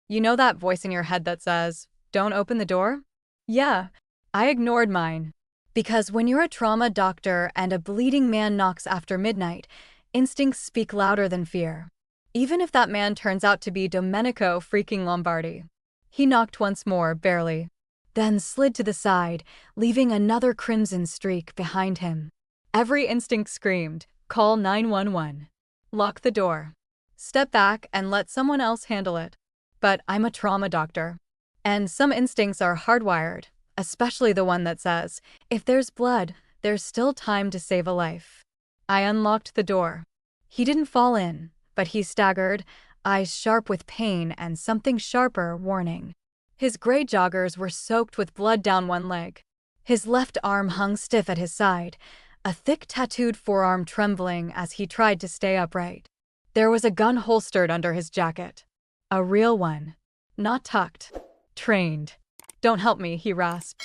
You know that voice in your head that says, "Don't open the door?" Yeah, I ignored mine. Because when you're a trauma doctor and a bleeding man knocks after midnight, instincts speak louder than fear. Even if that man turns out to be Domenico freaking Lombardi. He knocked once more, barely, then slid to the side, leaving another crimson streak behind him. Every instinct screamed, "Call 911. Lock the door. Step back and let someone else handle it." But I'm a trauma doctor. And some instincts are hardwired, especially the one that says, if there's blood, there's still time to save a life. I unlocked the door. He didn't fall in, but he staggered, eyes sharp with pain and something sharper, warning. His gray joggers were soaked with blood down one leg. His left arm hung stiff at his side, a thick tattooed forearm trembling as he tried to stay upright. There was a gun holstered under his jacket. A real one. Not tucked. Trained. "Don't help me," he rasped.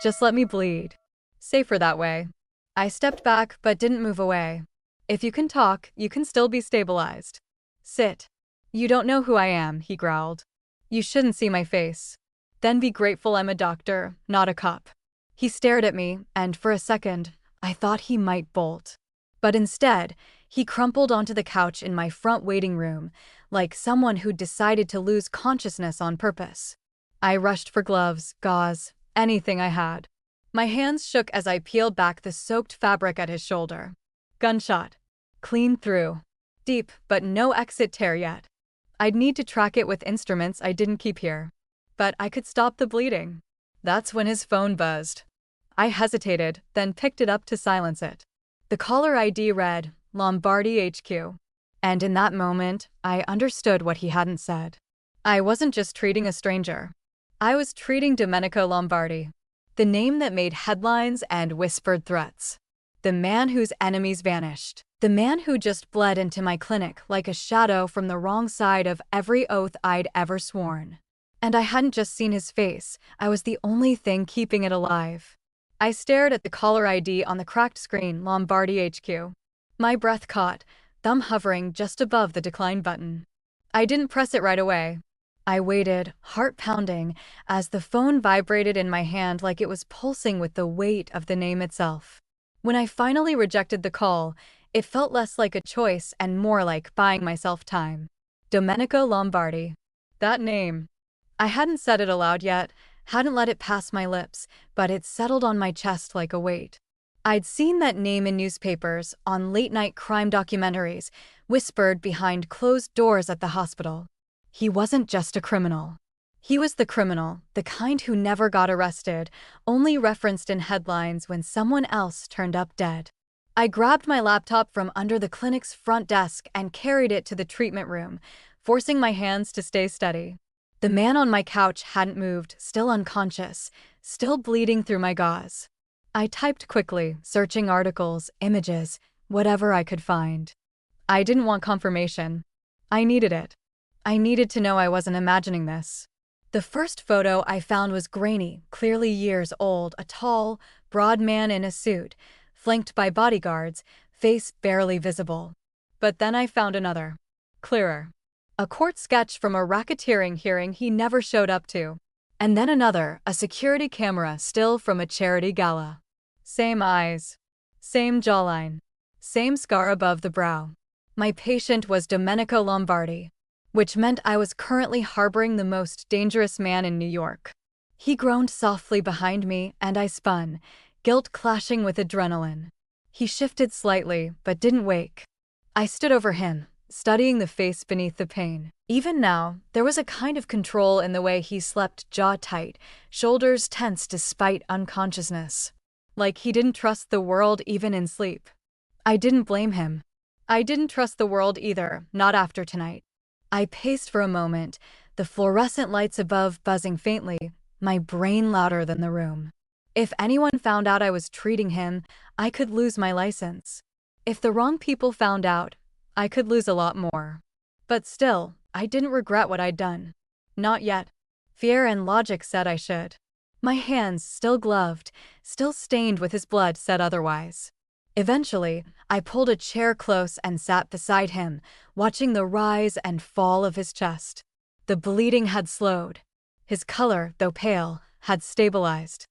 "Just let me bleed. Safer that way." I stepped back but didn't move away. "If you can talk, you can still be stabilized. Sit." "You don't know who I am," he growled. "You shouldn't see my face. Then be grateful I'm a doctor, not a cop." He stared at me, and for a second, I thought he might bolt. But instead, he crumpled onto the couch in my front waiting room, like someone who'd decided to lose consciousness on purpose. I rushed for gloves, gauze, anything I had. My hands shook as I peeled back the soaked fabric at his shoulder. Gunshot. Clean through. Deep, but no exit tear yet. I'd need to track it with instruments I didn't keep here. But I could stop the bleeding. That's when his phone buzzed. I hesitated, then picked it up to silence it. The caller ID read, Lombardi HQ. And in that moment, I understood what he hadn't said. I wasn't just treating a stranger. I was treating Domenico Lombardi. The name that made headlines and whispered threats. The man whose enemies vanished. The man who just bled into my clinic like a shadow from the wrong side of every oath I'd ever sworn. And I hadn't just seen his face, I was the only thing keeping it alive. I stared at the caller ID on the cracked screen, Lombardi HQ. My breath caught, thumb hovering just above the decline button. I didn't press it right away. I waited, heart pounding, as the phone vibrated in my hand like it was pulsing with the weight of the name itself. When I finally rejected the call, it felt less like a choice and more like buying myself time. Domenico Lombardi. That name. I hadn't said it aloud yet, hadn't let it pass my lips, but it settled on my chest like a weight. I'd seen that name in newspapers, on late-night crime documentaries, whispered behind closed doors at the hospital. He wasn't just a criminal. He was the criminal, the kind who never got arrested, only referenced in headlines when someone else turned up dead. I grabbed my laptop from under the clinic's front desk and carried it to the treatment room, forcing my hands to stay steady. The man on my couch hadn't moved, still unconscious, still bleeding through my gauze. I typed quickly, searching articles, images, whatever I could find. I didn't want confirmation. I needed it. I needed to know I wasn't imagining this. The first photo I found was grainy, clearly years old, a tall, broad man in a suit, flanked by bodyguards, face barely visible. But then I found another. Clearer. A court sketch from a racketeering hearing he never showed up to. And then another, a security camera still from a charity gala. Same eyes. Same jawline. Same scar above the brow. My patient was Domenico Lombardi, which meant I was currently harboring the most dangerous man in New York. He groaned softly behind me, and I spun, guilt clashing with adrenaline. He shifted slightly, but didn't wake. I stood over him, studying the face beneath the pain. Even now, there was a kind of control in the way he slept, jaw tight, shoulders tense despite unconsciousness. Like he didn't trust the world even in sleep. I didn't blame him. I didn't trust the world either, not after tonight. I paced for a moment, the fluorescent lights above buzzing faintly, my brain louder than the room. If anyone found out I was treating him, I could lose my license. If the wrong people found out, I could lose a lot more. But still, I didn't regret what I'd done. Not yet. Fear and logic said I should. My hands, still gloved, still stained with his blood, said otherwise. Eventually, I pulled a chair close and sat beside him, watching the rise and fall of his chest. The bleeding had slowed. His color, though pale, had stabilized.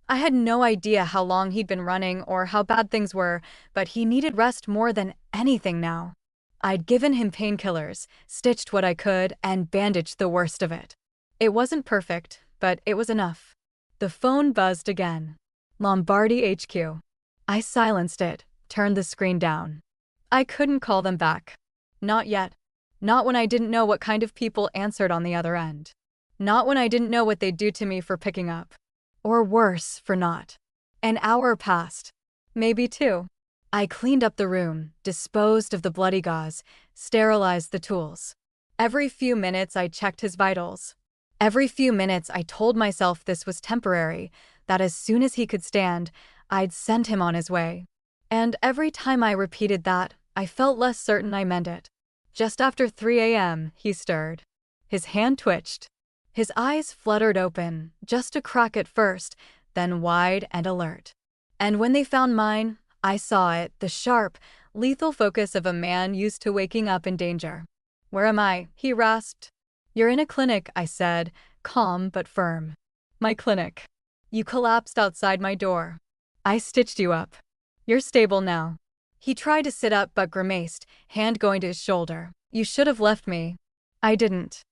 I had no idea how long he'd been running or how bad things were, but he needed rest more than anything now. I'd given him painkillers, stitched what I could, and bandaged the worst of it. It wasn't perfect, but it was enough. The phone buzzed again. Lombardi HQ. I silenced it, turned the screen down. I couldn't call them back. Not yet. Not when I didn't know what kind of people answered on the other end. Not when I didn't know what they'd do to me for picking up. Or worse, for not. An hour passed. Maybe two. I cleaned up the room, disposed of the bloody gauze, sterilized the tools. Every few minutes I checked his vitals. Every few minutes I told myself this was temporary, that as soon as he could stand, I'd send him on his way. And every time I repeated that, I felt less certain I meant it. Just after 3 a.m., he stirred. His hand twitched. His eyes fluttered open, just a crack at first, then wide and alert. And when they found mine, I saw it, the sharp, lethal focus of a man used to waking up in danger. "Where am I?" he rasped. "You're in a clinic," I said, calm but firm. "My clinic. You collapsed outside my door. I stitched you up. You're stable now." He tried to sit up but grimaced, hand going to his shoulder. "You should have left me." I didn't.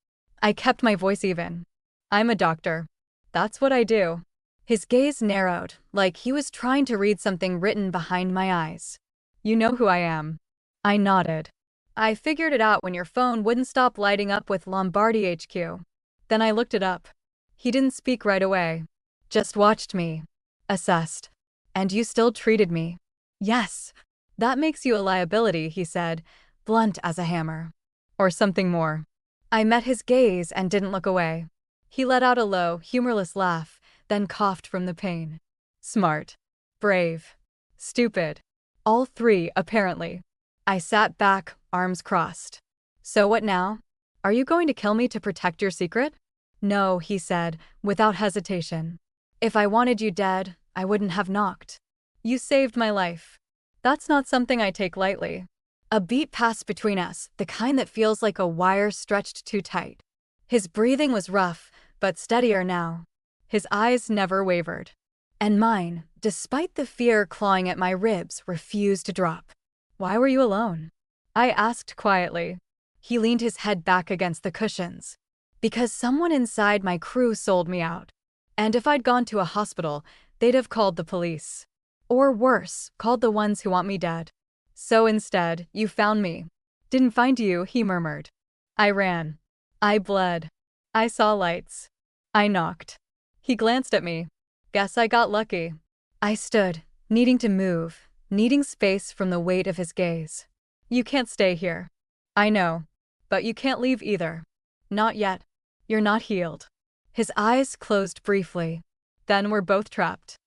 I kept my voice even. "I'm a doctor. That's what I do." His gaze narrowed, like he was trying to read something written behind my eyes. "You know who I am." I nodded. "I figured it out when your phone wouldn't stop lighting up with Lombardi HQ. Then I looked it up." He didn't speak right away. Just watched me. Assessed. "And you still treated me." "Yes." "That makes you a liability," he said, blunt as a hammer. "Or something more." I met his gaze and didn't look away. He let out a low, humorless laugh, then coughed from the pain. "Smart. Brave. Stupid. All three, apparently." I sat back, arms crossed. "So what now? Are you going to kill me to protect your secret?" "No," he said, without hesitation. "If I wanted you dead, I wouldn't have knocked. You saved my life. That's not something I take lightly." A beat passed between us, the kind that feels like a wire stretched too tight. His breathing was rough, but steadier now. His eyes never wavered. And mine, despite the fear clawing at my ribs, refused to drop. "Why were you alone?" I asked quietly. He leaned his head back against the cushions. "Because someone inside my crew sold me out. And if I'd gone to a hospital, they'd have called the police. Or worse, called the ones who want me dead. So instead, you found me." "Didn't find you," he murmured. "I ran. I bled. I saw lights. I knocked." He glanced at me. "Guess I got lucky." I stood, needing to move, needing space from the weight of his gaze. "You can't stay here." "I know. But you can't leave either." "Not yet. You're not healed." His eyes closed briefly. "Then we're both trapped."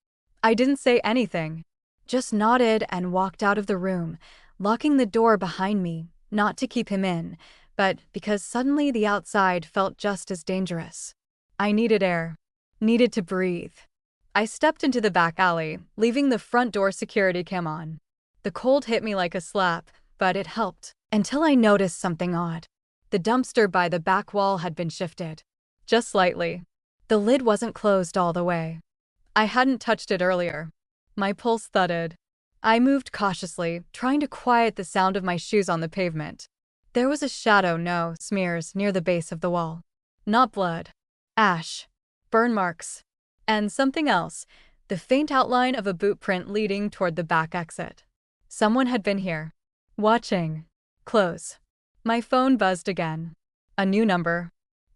I didn't say anything. Just nodded and walked out of the room, locking the door behind me, not to keep him in, but because suddenly the outside felt just as dangerous. I needed air. Needed to breathe. I stepped into the back alley, leaving the front door security cam on. The cold hit me like a slap, but it helped, until I noticed something odd. The dumpster by the back wall had been shifted. Just slightly. The lid wasn't closed all the way. I hadn't touched it earlier. My pulse thudded. I moved cautiously, trying to quiet the sound of my shoes on the pavement. There was a shadow, no smears, near the base of the wall. Not blood. Ash. Burn marks. And something else, the faint outline of a boot print leading toward the back exit. Someone had been here. Watching. Close. My phone buzzed again. A new number.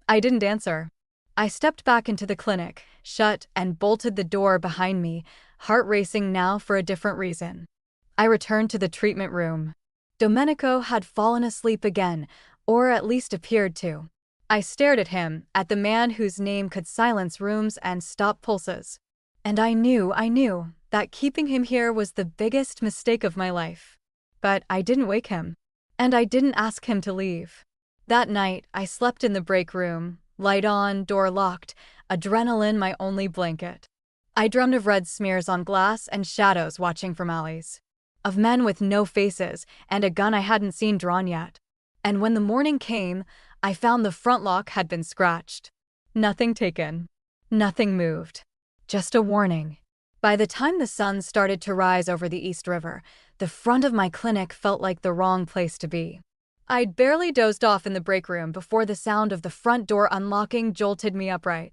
I didn't answer. I stepped back into the clinic, shut and bolted the door behind me, heart racing now for a different reason. I returned to the treatment room. Domenico had fallen asleep again, or at least appeared to. I stared at him, at the man whose name could silence rooms and stop pulses. And I knew that keeping him here was the biggest mistake of my life. But I didn't wake him. And I didn't ask him to leave. That night, I slept in the break room, light on, door locked, adrenaline my only blanket. I dreamed of red smears on glass and shadows watching from alleys. Of men with no faces and a gun I hadn't seen drawn yet. And when the morning came, I found the front lock had been scratched. Nothing taken. Nothing moved. Just a warning. By the time the sun started to rise over the East River, the front of my clinic felt like the wrong place to be. I'd barely dozed off in the break room before the sound of the front door unlocking jolted me upright.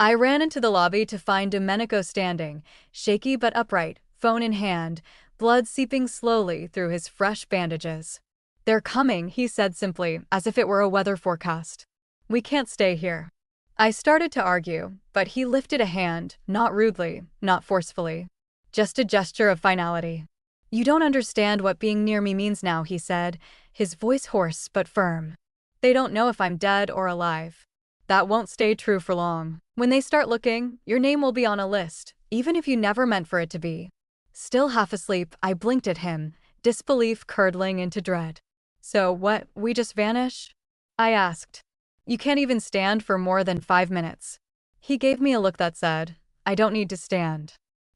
I ran into the lobby to find Domenico standing, shaky but upright, phone in hand, blood seeping slowly through his fresh bandages. "They're coming," he said simply, as if it were a weather forecast. "We can't stay here." I started to argue, but he lifted a hand, not rudely, not forcefully. Just a gesture of finality. "You don't understand what being near me means now," he said, his voice hoarse but firm. "They don't know if I'm dead or alive. That won't stay true for long. When they start looking, your name will be on a list, even if you never meant for it to be." Still half asleep, I blinked at him, disbelief curdling into dread. "So what, we just vanish?" I asked. "You can't even stand for more than 5 minutes." He gave me a look that said, "I don't need to stand.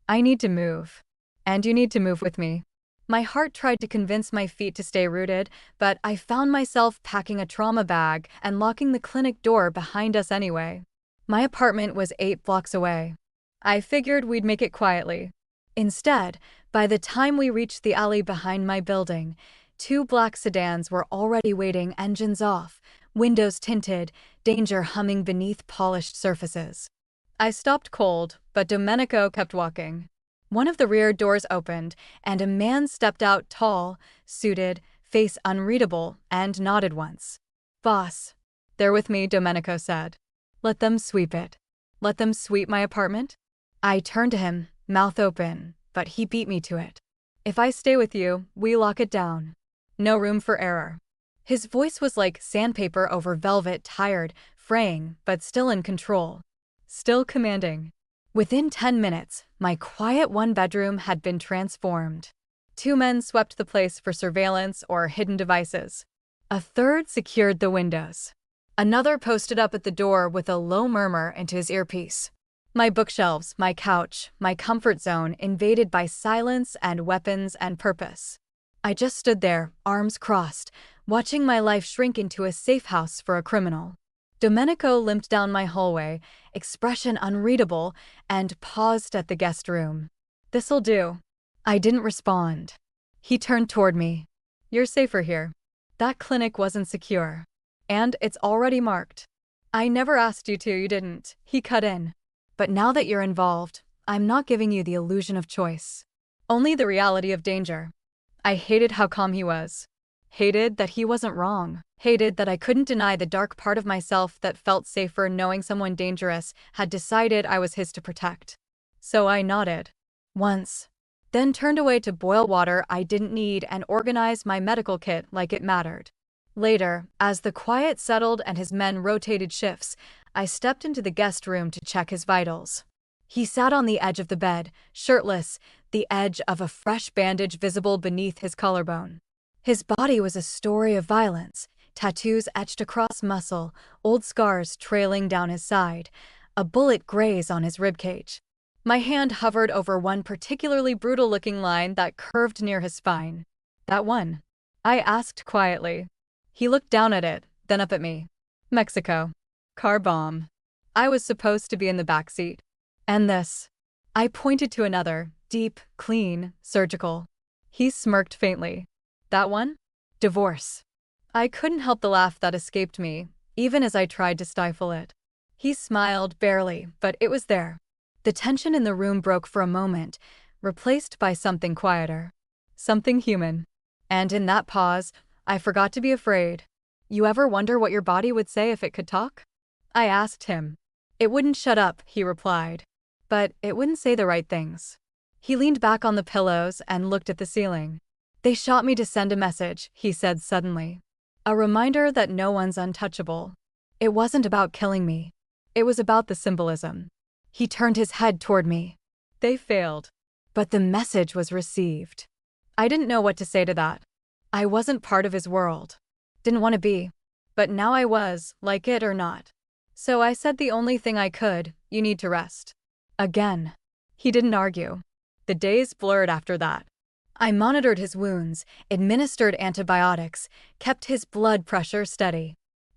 I need to move. And you need to move with me." My heart tried to convince my feet to stay rooted, but I found myself packing a trauma bag and locking the clinic door behind us anyway. My apartment was 8 blocks away. I figured we'd make it quietly. Instead, by the time we reached the alley behind my building, 2 black sedans were already waiting, engines off, windows tinted, danger humming beneath polished surfaces. I stopped cold, but Domenico kept walking. One of the rear doors opened, and a man stepped out, tall, suited, face unreadable, and nodded once. "Boss." "They're with me," Domenico said. "Let them sweep it." "Let them sweep my apartment?" I turned to him, mouth open, but he beat me to it. "If I stay with you, we lock it down. No room for error." His voice was like sandpaper over velvet, tired, fraying, but still in control. Still commanding. Within 10 minutes, my quiet 1-bedroom had been transformed. 2 men swept the place for surveillance or hidden devices. A third secured the windows. Another posted up at the door with a low murmur into his earpiece. My bookshelves, my couch, my comfort zone invaded by silence and weapons and purpose. I just stood there, arms crossed, watching my life shrink into a safe house for a criminal. Domenico limped down my hallway, expression unreadable, and paused at the guest room. "This'll do." I didn't respond. He turned toward me. "You're safer here. That clinic wasn't secure. And it's already marked." "I never asked you to, you didn't," he cut in. "But now that you're involved, I'm not giving you the illusion of choice. Only the reality of danger." I hated how calm he was. Hated that he wasn't wrong. Hated that I couldn't deny the dark part of myself that felt safer knowing someone dangerous had decided I was his to protect. So I nodded. Once. Then turned away to boil water I didn't need and organize my medical kit like it mattered. Later, as the quiet settled and his men rotated shifts, I stepped into the guest room to check his vitals. He sat on the edge of the bed, shirtless, the edge of a fresh bandage visible beneath his collarbone. His body was a story of violence, tattoos etched across muscle, old scars trailing down his side, a bullet graze on his ribcage. My hand hovered over one particularly brutal-looking line that curved near his spine. "That one?" I asked quietly. He looked down at it, then up at me. "Mexico. Car bomb. I was supposed to be in the back seat. And this." I pointed to another, deep, clean, surgical. He smirked faintly. "That one? Divorce." I couldn't help the laugh that escaped me, even as I tried to stifle it. He smiled, barely, but it was there. The tension in the room broke for a moment, replaced by something quieter. Something human. And in that pause, I forgot to be afraid. "You ever wonder what your body would say if it could talk?" I asked him. "It wouldn't shut up," he replied. "But it wouldn't say the right things." He leaned back on the pillows and looked at the ceiling. "They shot me to send a message," he said suddenly. "A reminder that no one's untouchable. It wasn't about killing me. It was about the symbolism." He turned his head toward me. "They failed. But the message was received." I didn't know what to say to that. I wasn't part of his world. Didn't want to be. But now I was, like it or not. So I said the only thing I could: "You need to rest." Again. He didn't argue. The days blurred after that. I monitored his wounds, administered antibiotics, kept his blood pressure steady.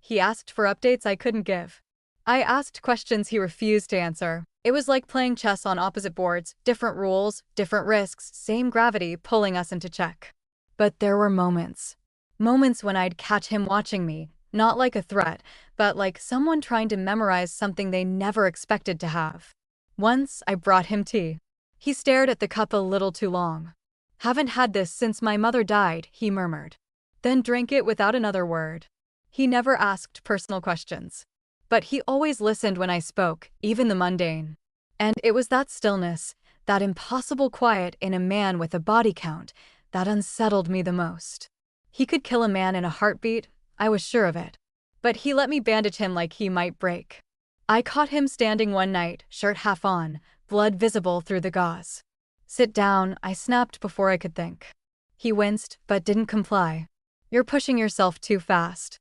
He asked for updates I couldn't give. I asked questions he refused to answer. It was like playing chess on opposite boards, different rules, different risks, same gravity pulling us into check. But there were moments. Moments when I'd catch him watching me, not like a threat, but like someone trying to memorize something they never expected to have. Once, I brought him tea. He stared at the cup a little too long. "Haven't had this since my mother died," he murmured. Then drank it without another word. He never asked personal questions. But he always listened when I spoke, even the mundane. And it was that stillness, that impossible quiet in a man with a body count, that unsettled me the most. He could kill a man in a heartbeat, I was sure of it. But he let me bandage him like he might break. I caught him standing one night, shirt half on, blood visible through the gauze. "Sit down," I snapped before I could think. He winced, but didn't comply. "You're pushing yourself too fast.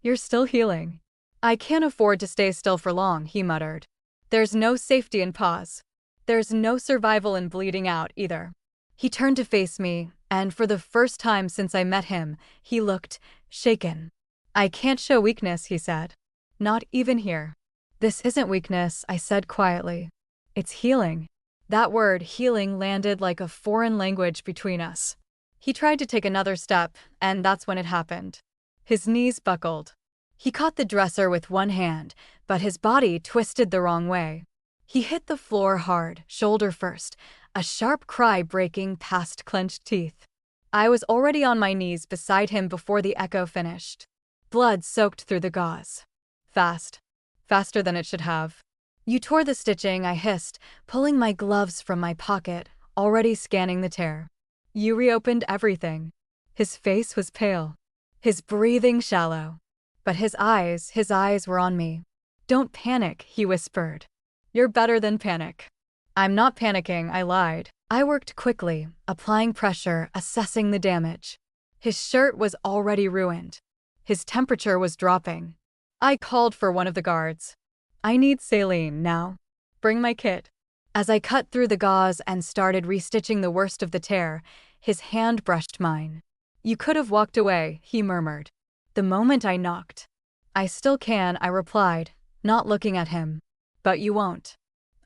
You're still healing." "I can't afford to stay still for long," he muttered. "There's no safety in pause. There's no survival in bleeding out, either." He turned to face me, and for the first time since I met him, he looked shaken. "I can't show weakness," he said. "Not even here." "This isn't weakness," I said quietly. "It's healing." That word, healing, landed like a foreign language between us. He tried to take another step, and that's when it happened. His knees buckled. He caught the dresser with one hand, but his body twisted the wrong way. He hit the floor hard, shoulder first, a sharp cry breaking past clenched teeth. I was already on my knees beside him before the echo finished. Blood soaked through the gauze. Fast. Faster than it should have. "You tore the stitching," I hissed, pulling my gloves from my pocket, already scanning the tear. "You reopened everything." His face was pale. His breathing shallow. But his eyes were on me. "Don't panic," he whispered. "You're better than panic." "I'm not panicking," I lied. I worked quickly, applying pressure, assessing the damage. His shirt was already ruined. His temperature was dropping. I called for one of the guards. "I need saline now. Bring my kit." As I cut through the gauze and started restitching the worst of the tear, his hand brushed mine. "You could have walked away," he murmured. The moment I knocked. "I still can," I replied, not looking at him. "But you won't."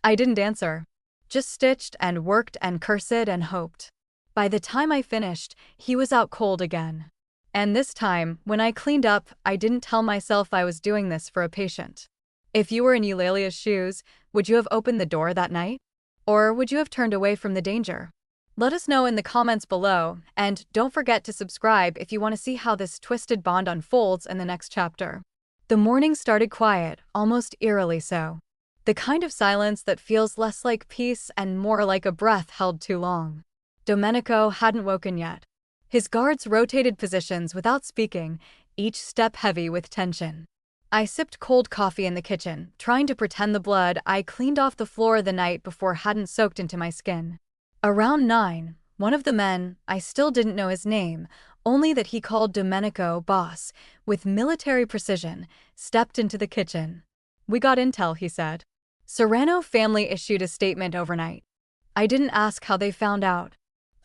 I didn't answer. Just stitched and worked and cursed and hoped. By the time I finished, he was out cold again. And this time, when I cleaned up, I didn't tell myself I was doing this for a patient. If you were in Eulalia's shoes, would you have opened the door that night? Or would you have turned away from the danger? Let us know in the comments below, and don't forget to subscribe if you want to see how this twisted bond unfolds in the next chapter. The morning started quiet, almost eerily so. The kind of silence that feels less like peace and more like a breath held too long. Domenico hadn't woken yet. His guards rotated positions without speaking, each step heavy with tension. I sipped cold coffee in the kitchen, trying to pretend the blood I cleaned off the floor the night before hadn't soaked into my skin. Around 9, one of the men, I still didn't know his name, only that he called Domenico boss, with military precision, stepped into the kitchen. "We got intel," he said. Serrano family issued a statement overnight. I didn't ask how they found out.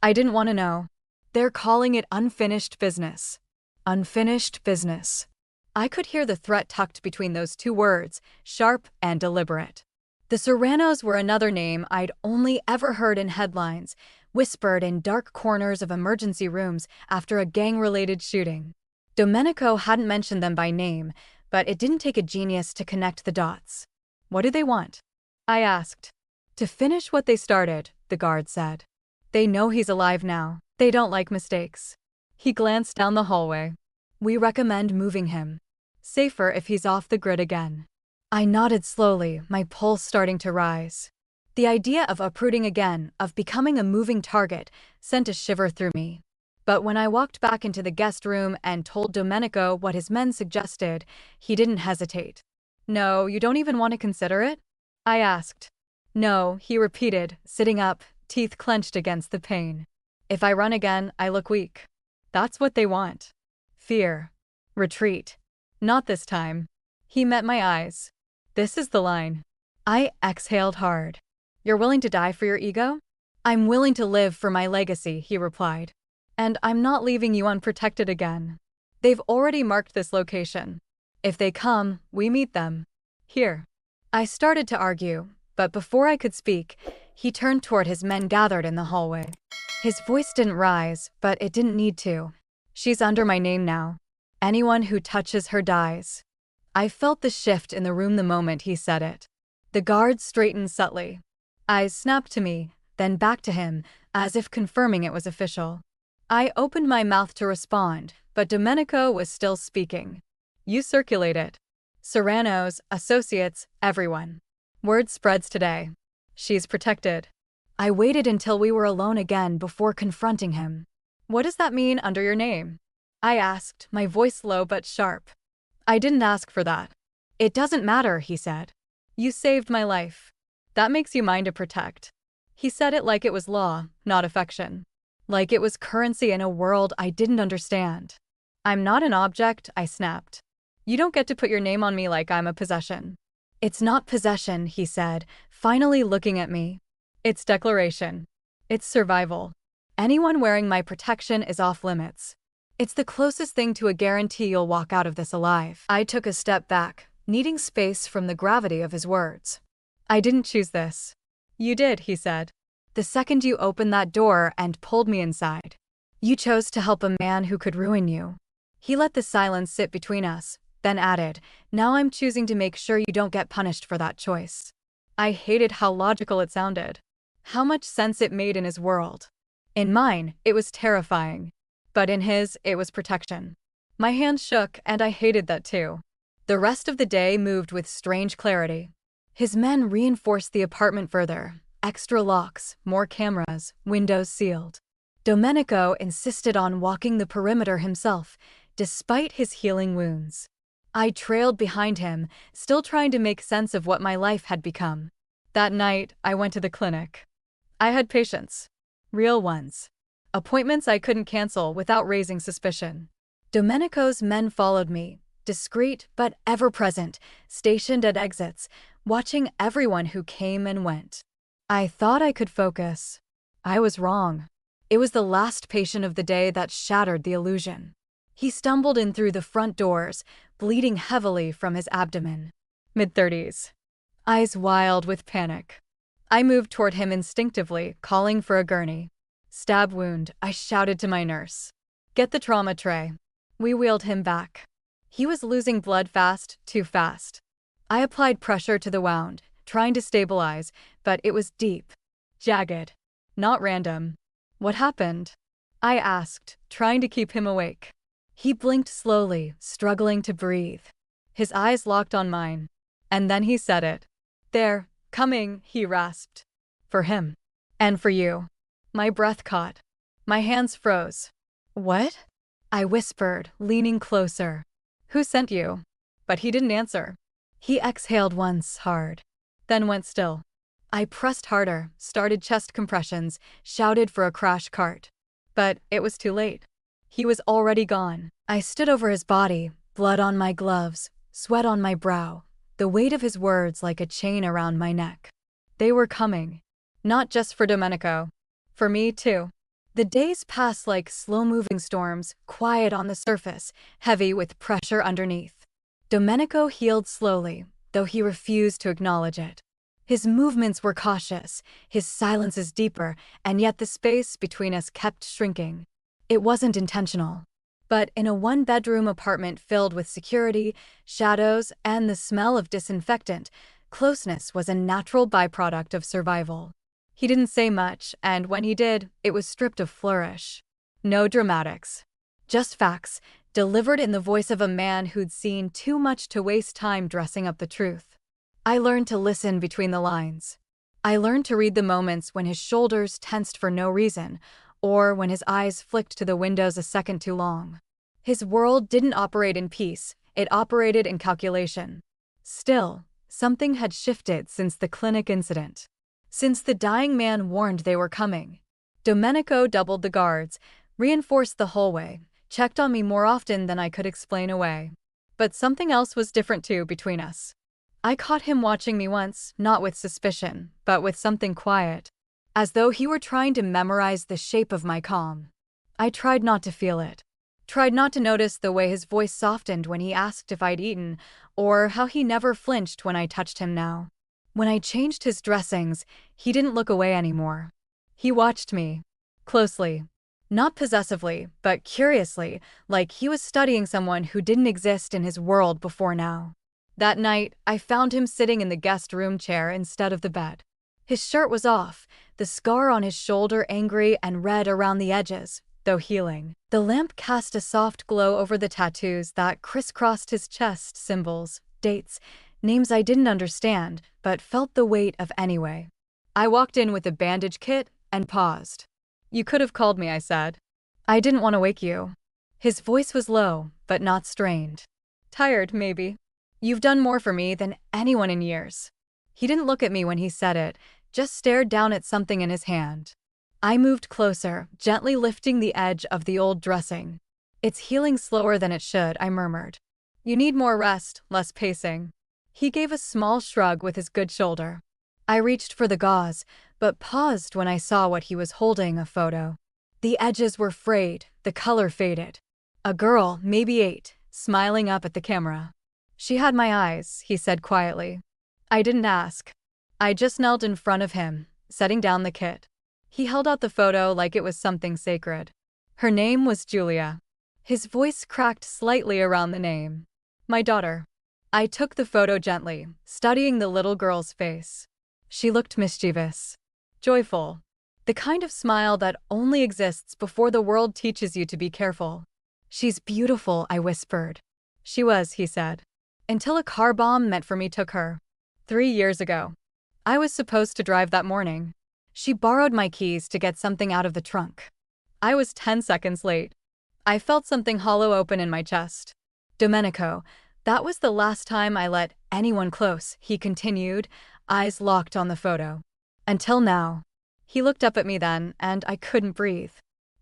I didn't want to know. They're calling it unfinished business. Unfinished business. I could hear the threat tucked between those two words, sharp and deliberate. The Serranos were another name I'd only ever heard in headlines, whispered in dark corners of emergency rooms after a gang-related shooting. Domenico hadn't mentioned them by name, but it didn't take a genius to connect the dots. "What do they want?" I asked. "To finish what they started," the guard said. "They know he's alive now. They don't like mistakes." He glanced down the hallway. "We recommend moving him. Safer if he's off the grid again." I nodded slowly, my pulse starting to rise. The idea of uprooting again, of becoming a moving target, sent a shiver through me. But when I walked back into the guest room and told Domenico what his men suggested, he didn't hesitate. "No, you don't even want to consider it?" I asked. "No," he repeated, sitting up, teeth clenched against the pain. "If I run again, I look weak. That's what they want. Fear. Retreat. Not this time." He met my eyes. "This is the line." I exhaled hard. "You're willing to die for your ego?" "I'm willing to live for my legacy," he replied. "And I'm not leaving you unprotected again. They've already marked this location. If they come, we meet them. Here. I started to argue, but before I could speak, he turned toward his men gathered in the hallway. His voice didn't rise, but it didn't need to. She's under my name now. Anyone who touches her dies. I felt the shift in the room the moment he said it. The guards straightened subtly. Eyes snapped to me, then back to him, as if confirming it was official. I opened my mouth to respond, but Domenico was still speaking. You circulate it. Serrano's, associates, everyone. Word spreads today. She's protected. I waited until we were alone again before confronting him. What does that mean under your name? I asked, my voice low but sharp. I didn't ask for that. It doesn't matter, he said. You saved my life. That makes you mine to protect. He said it like it was law, not affection. Like it was currency in a world I didn't understand. I'm not an object, I snapped. You don't get to put your name on me like I'm a possession. It's not possession, he said, finally looking at me. It's declaration. It's survival. Anyone wearing my protection is off limits. It's the closest thing to a guarantee you'll walk out of this alive. I took a step back, needing space from the gravity of his words. I didn't choose this. You did, he said. The second you opened that door and pulled me inside. You chose to help a man who could ruin you. He let the silence sit between us, then added, now I'm choosing to make sure you don't get punished for that choice. I hated how logical it sounded. How much sense it made in his world. In mine, it was terrifying. But in his, it was protection. My hands shook, and I hated that too. The rest of the day moved with strange clarity. His men reinforced the apartment further. Extra locks, more cameras, windows sealed. Domenico insisted on walking the perimeter himself, despite his healing wounds. I trailed behind him, still trying to make sense of what my life had become. That night, I went to the clinic. I had patients. Real ones. Appointments I couldn't cancel without raising suspicion. Domenico's men followed me, discreet but ever-present, stationed at exits, watching everyone who came and went. I thought I could focus. I was wrong. It was the last patient of the day that shattered the illusion. He stumbled in through the front doors, bleeding heavily from his abdomen. Mid-30s. Eyes wild with panic. I moved toward him instinctively, calling for a gurney. Stab wound, I shouted to my nurse. Get the trauma tray. We wheeled him back. He was losing blood fast, too fast. I applied pressure to the wound, trying to stabilize, but it was deep. Jagged. Not random. What happened? I asked, trying to keep him awake. He blinked slowly, struggling to breathe. His eyes locked on mine. And then he said it. They're coming, he rasped. For him. And for you. My breath caught. My hands froze. What? I whispered, leaning closer. Who sent you? But he didn't answer. He exhaled once, hard. Then went still. I pressed harder, started chest compressions, shouted for a crash cart. But it was too late. He was already gone. I stood over his body, blood on my gloves, sweat on my brow, the weight of his words like a chain around my neck. They were coming. Not just for Domenico. For me, too. The days passed like slow-moving storms, quiet on the surface, heavy with pressure underneath. Domenico healed slowly, though he refused to acknowledge it. His movements were cautious, his silences deeper, and yet the space between us kept shrinking. It wasn't intentional. But in a one-bedroom apartment filled with security, shadows, and the smell of disinfectant, closeness was a natural byproduct of survival. He didn't say much, and when he did, it was stripped of flourish. No dramatics. Just facts, delivered in the voice of a man who'd seen too much to waste time dressing up the truth. I learned to listen between the lines. I learned to read the moments when his shoulders tensed for no reason, or when his eyes flicked to the windows a second too long. His world didn't operate in peace, it operated in calculation. Still, something had shifted since the clinic incident. Since the dying man warned they were coming. Domenico doubled the guards, reinforced the hallway, checked on me more often than I could explain away. But something else was different too between us. I caught him watching me once, not with suspicion, but with something quiet. As though he were trying to memorize the shape of my calm. I tried not to feel it. Tried not to notice the way his voice softened when he asked if I'd eaten, or how he never flinched when I touched him now. When I changed his dressings, he didn't look away anymore. He watched me. Closely. Not possessively, but curiously, like he was studying someone who didn't exist in his world before now. That night, I found him sitting in the guest room chair instead of the bed. His shirt was off, the scar on his shoulder angry and red around the edges, though healing. The lamp cast a soft glow over the tattoos that crisscrossed his chest, symbols, dates, names I didn't understand, but felt the weight of anyway. I walked in with a bandage kit and paused. "You could have called me," I said. "I didn't want to wake you." His voice was low, but not strained. "Tired, maybe. You've done more for me than anyone in years." He didn't look at me when he said it, just stared down at something in his hand. I moved closer, gently lifting the edge of the old dressing. "It's healing slower than it should," I murmured. "You need more rest, less pacing." He gave a small shrug with his good shoulder. I reached for the gauze, but paused when I saw what he was holding, a photo. The edges were frayed, the color faded. A girl, maybe 8, smiling up at the camera. "She had my eyes," he said quietly. I didn't ask. I just knelt in front of him, setting down the kit. He held out the photo like it was something sacred. Her name was Julia. His voice cracked slightly around the name. "My daughter." I took the photo gently, studying the little girl's face. She looked mischievous. Joyful. The kind of smile that only exists before the world teaches you to be careful. "She's beautiful," I whispered. "She was," he said. "Until a car bomb meant for me took her. 3 years ago. I was supposed to drive that morning. She borrowed my keys to get something out of the trunk. I was 10 seconds late." I felt something hollow open in my chest. "Domenico, that was the last time I let anyone close," he continued, eyes locked on the photo. "Until now." He looked up at me then, and I couldn't breathe.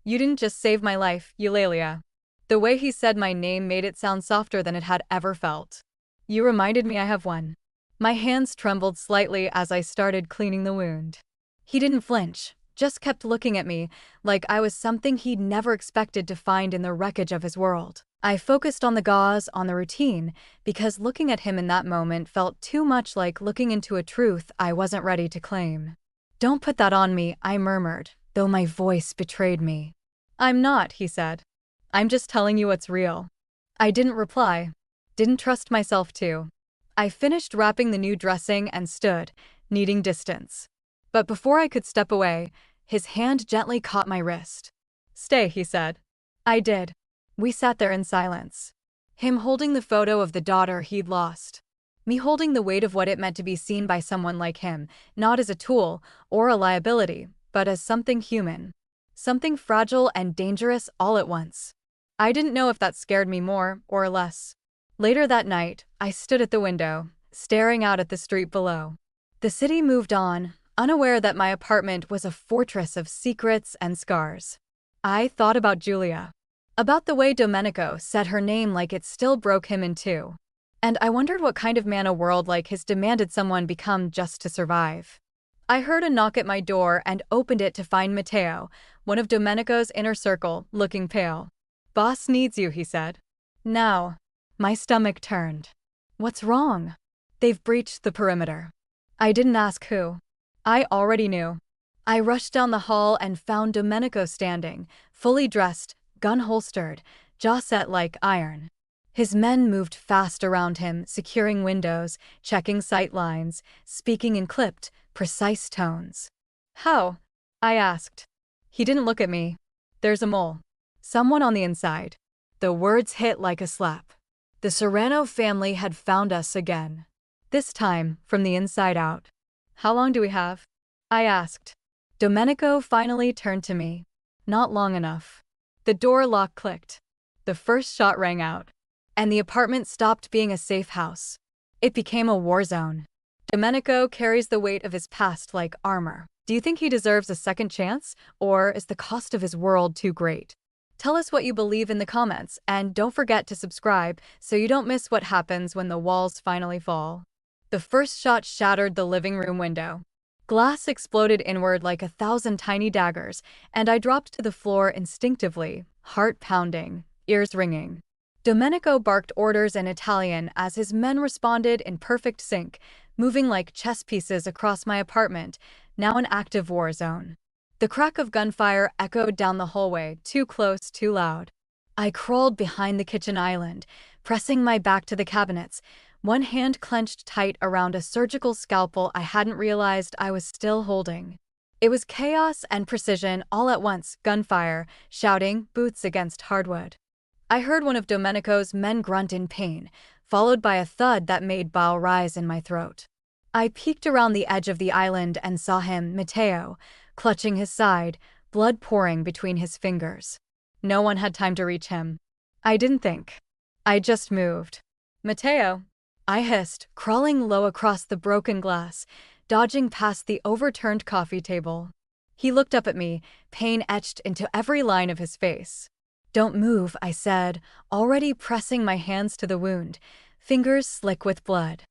"You didn't just save my life, Eulalia." The way he said my name made it sound softer than it had ever felt. "You reminded me I have one." My hands trembled slightly as I started cleaning the wound. He didn't flinch, just kept looking at me, like I was something he'd never expected to find in the wreckage of his world. I focused on the gauze, on the routine, because looking at him in that moment felt too much like looking into a truth I wasn't ready to claim. "Don't put that on me," I murmured, though my voice betrayed me. "I'm not," he said. "I'm just telling you what's real." I didn't reply. Didn't trust myself to. I finished wrapping the new dressing and stood, needing distance. But before I could step away, his hand gently caught my wrist. "Stay," he said. I did. We sat there in silence. Him holding the photo of the daughter he'd lost. Me holding the weight of what it meant to be seen by someone like him, not as a tool or a liability, but as something human. Something fragile and dangerous all at once. I didn't know if that scared me more or less. Later that night, I stood at the window, staring out at the street below. The city moved on, unaware that my apartment was a fortress of secrets and scars. I thought about Julia. About the way Domenico said her name like it still broke him in two. And I wondered what kind of man a world like his demanded someone become just to survive. I heard a knock at my door and opened it to find Matteo, one of Domenico's inner circle, looking pale. "Boss needs you," he said. Now. My stomach turned. "What's wrong?" "They've breached the perimeter." I didn't ask who. I already knew. I rushed down the hall and found Domenico standing, fully dressed, gun holstered, jaw set like iron. His men moved fast around him, securing windows, checking sight lines, speaking in clipped, precise tones. "How?" I asked. He didn't look at me. "There's a mole. Someone on the inside." The words hit like a slap. The Serrano family had found us again. This time, from the inside out. "How long do we have?" I asked. Domenico finally turned to me. "Not long enough." The door lock clicked. The first shot rang out. And the apartment stopped being a safe house. It became a war zone. Domenico carries the weight of his past like armor. Do you think he deserves a second chance, or is the cost of his world too great? Tell us what you believe in the comments, and don't forget to subscribe so you don't miss what happens when the walls finally fall. The first shot shattered the living room window. Glass exploded inward like 1,000 tiny daggers, and I dropped to the floor instinctively, heart pounding, ears ringing. Domenico barked orders in Italian as his men responded in perfect sync, moving like chess pieces across my apartment, now an active war zone. The crack of gunfire echoed down the hallway, too close, too loud. I crawled behind the kitchen island, pressing my back to the cabinets, one hand clenched tight around a surgical scalpel I hadn't realized I was still holding. It was chaos and precision all at once, gunfire, shouting, boots against hardwood. I heard one of Domenico's men grunt in pain, followed by a thud that made bile rise in my throat. I peeked around the edge of the island and saw him, Matteo, clutching his side, blood pouring between his fingers. No one had time to reach him. I didn't think. I just moved. Matteo, I hissed, crawling low across the broken glass, dodging past the overturned coffee table. He looked up at me, pain etched into every line of his face. Don't move, I said, already pressing my hands to the wound, fingers slick with blood.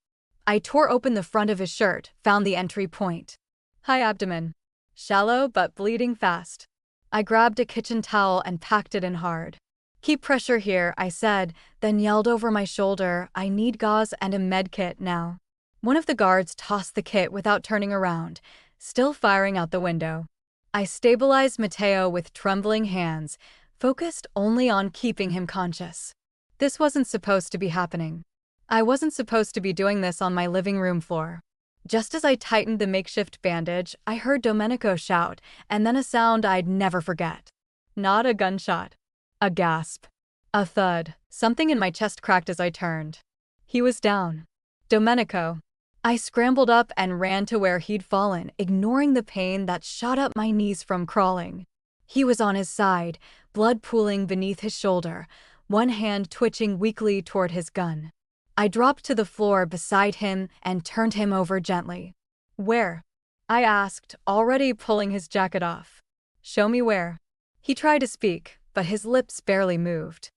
I tore open the front of his shirt, found the entry point. High abdomen. Shallow but bleeding fast. I grabbed a kitchen towel and packed it in hard. Keep pressure here, I said, then yelled over my shoulder, I need gauze and a med kit now. One of the guards tossed the kit without turning around, still firing out the window. I stabilized Matteo with trembling hands, focused only on keeping him conscious. This wasn't supposed to be happening. I wasn't supposed to be doing this on my living room floor. Just as I tightened the makeshift bandage, I heard Domenico shout, and then a sound I'd never forget. Not a gunshot. A gasp. A thud. Something in my chest cracked as I turned. He was down. Domenico. I scrambled up and ran to where he'd fallen, ignoring the pain that shot up my knees from crawling. He was on his side, blood pooling beneath his shoulder, one hand twitching weakly toward his gun. I dropped to the floor beside him and turned him over gently. Where? I asked, already pulling his jacket off. Show me where. He tried to speak, but his lips barely moved.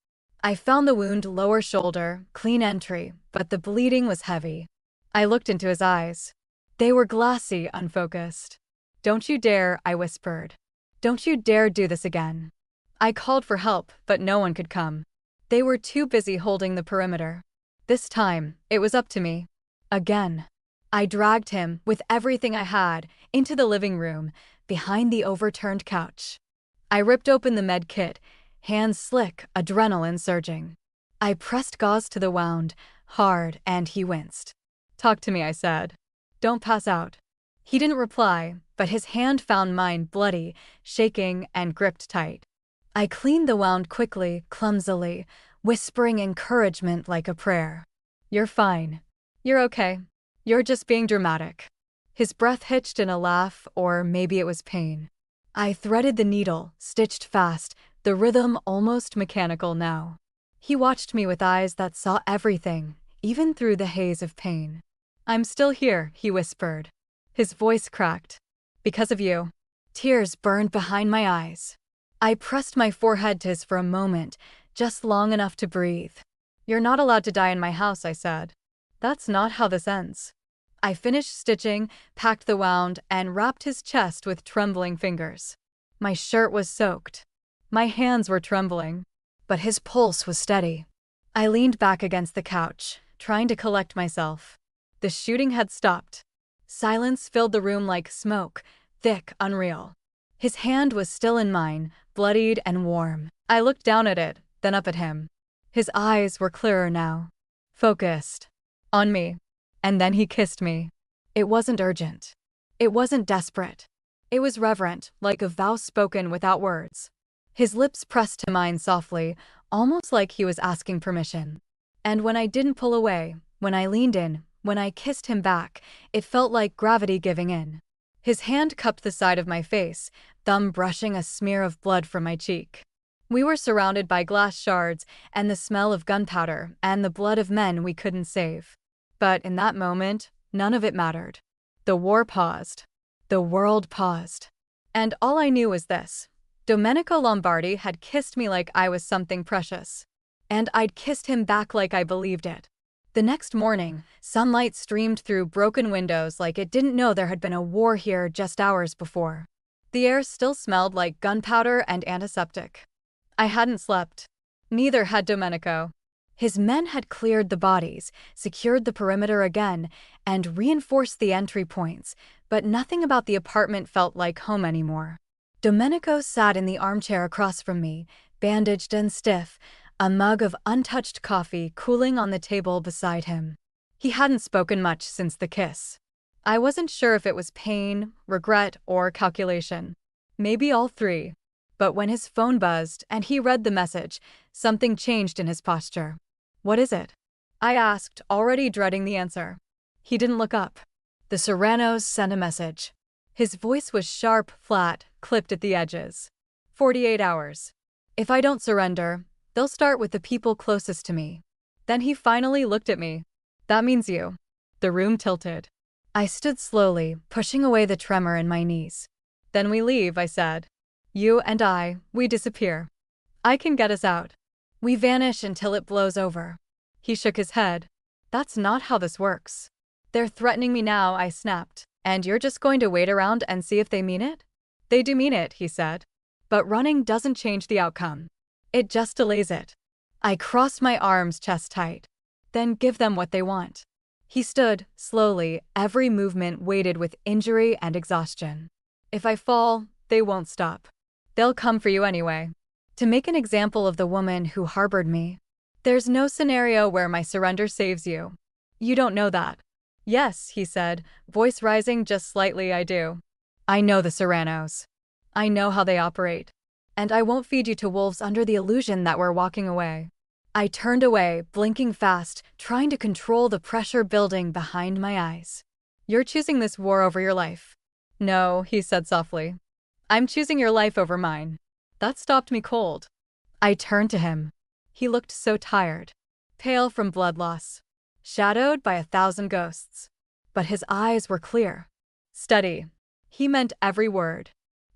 I found the wound lower shoulder, clean entry, but the bleeding was heavy. I looked into his eyes. They were glassy, unfocused. Don't you dare, I whispered. Don't you dare do this again. I called for help, but no one could come. They were too busy holding the perimeter. This time, it was up to me. Again. I dragged him, with everything I had, into the living room, behind the overturned couch. I ripped open the med kit, hands slick, adrenaline surging. I pressed gauze to the wound, hard, and he winced. Talk to me, I said. Don't pass out. He didn't reply, but his hand found mine bloody, shaking, and gripped tight. I cleaned the wound quickly, clumsily, whispering encouragement like a prayer. You're fine. You're okay. You're just being dramatic. His breath hitched in a laugh, or maybe it was pain. I threaded the needle, stitched fast, the rhythm almost mechanical now. He watched me with eyes that saw everything, even through the haze of pain. I'm still here, he whispered. His voice cracked. Because of you. Tears burned behind my eyes. I pressed my forehead to his for a moment, just long enough to breathe. You're not allowed to die in my house, I said. That's not how this ends. I finished stitching, packed the wound, and wrapped his chest with trembling fingers. My shirt was soaked. My hands were trembling, but his pulse was steady. I leaned back against the couch, trying to collect myself. The shooting had stopped. Silence filled the room like smoke, thick, unreal. His hand was still in mine, bloodied and warm. I looked down at it, then up at him. His eyes were clearer now. Focused. On me. And then he kissed me. It wasn't urgent. It wasn't desperate. It was reverent, like a vow spoken without words. His lips pressed to mine softly, almost like he was asking permission. And when I didn't pull away, when I leaned in, when I kissed him back, it felt like gravity giving in. His hand cupped the side of my face, thumb brushing a smear of blood from my cheek. We were surrounded by glass shards and the smell of gunpowder and the blood of men we couldn't save. But in that moment, none of it mattered. The war paused. The world paused. And all I knew was this. Domenico Lombardi had kissed me like I was something precious. And I'd kissed him back like I believed it. The next morning, sunlight streamed through broken windows like it didn't know there had been a war here just hours before. The air still smelled like gunpowder and antiseptic. I hadn't slept. Neither had Domenico. His men had cleared the bodies, secured the perimeter again, and reinforced the entry points, but nothing about the apartment felt like home anymore. Domenico sat in the armchair across from me, bandaged and stiff, a mug of untouched coffee cooling on the table beside him. He hadn't spoken much since the kiss. I wasn't sure if it was pain, regret, or calculation. Maybe all three. But when his phone buzzed and he read the message, something changed in his posture. "What is it?" I asked, already dreading the answer. He didn't look up. "The Serranos sent a message." His voice was sharp, flat, clipped at the edges. 48 hours. If I don't surrender, they'll start with the people closest to me. Then he finally looked at me. "That means you." The room tilted. I stood slowly, pushing away the tremor in my knees. "Then we leave," I said. "You and I, we disappear. I can get us out. We vanish until it blows over." He shook his head. "That's not how this works." "They're threatening me now," I snapped. "And you're just going to wait around and see if they mean it?" "They do mean it," he said. "But running doesn't change the outcome. It just delays it." I crossed my arms chest tight. "Then give them what they want." He stood, slowly, every movement weighted with injury and exhaustion. "If I fall, they won't stop. They'll come for you anyway. To make an example of the woman who harbored me. There's no scenario where my surrender saves you. You don't know that." "Yes," he said, voice rising just slightly. "I do. I know the Serranos. I know how they operate. And I won't feed you to wolves under the illusion that we're walking away." I turned away, blinking fast, trying to control the pressure building behind my eyes. "You're choosing this war over your life." "No," he said softly. "I'm choosing your life over mine." That stopped me cold. I turned to him. He looked so tired, pale from blood loss, shadowed by 1,000 ghosts. But his eyes were clear, steady. He meant every word.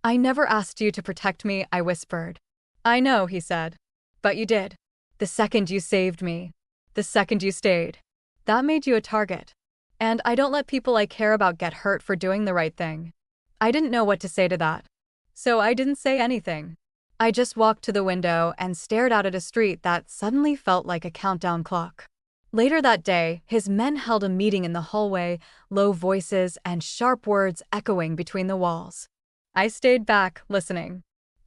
"I never asked you to protect me," I whispered. "I know," he said. "But you did. The second you saved me. The second you stayed. That made you a target. And I don't let people I care about get hurt for doing the right thing." I didn't know what to say to that. So I didn't say anything. I just walked to the window and stared out at a street that suddenly felt like a countdown clock. Later that day, his men held a meeting in the hallway, low voices and sharp words echoing between the walls. I stayed back, listening.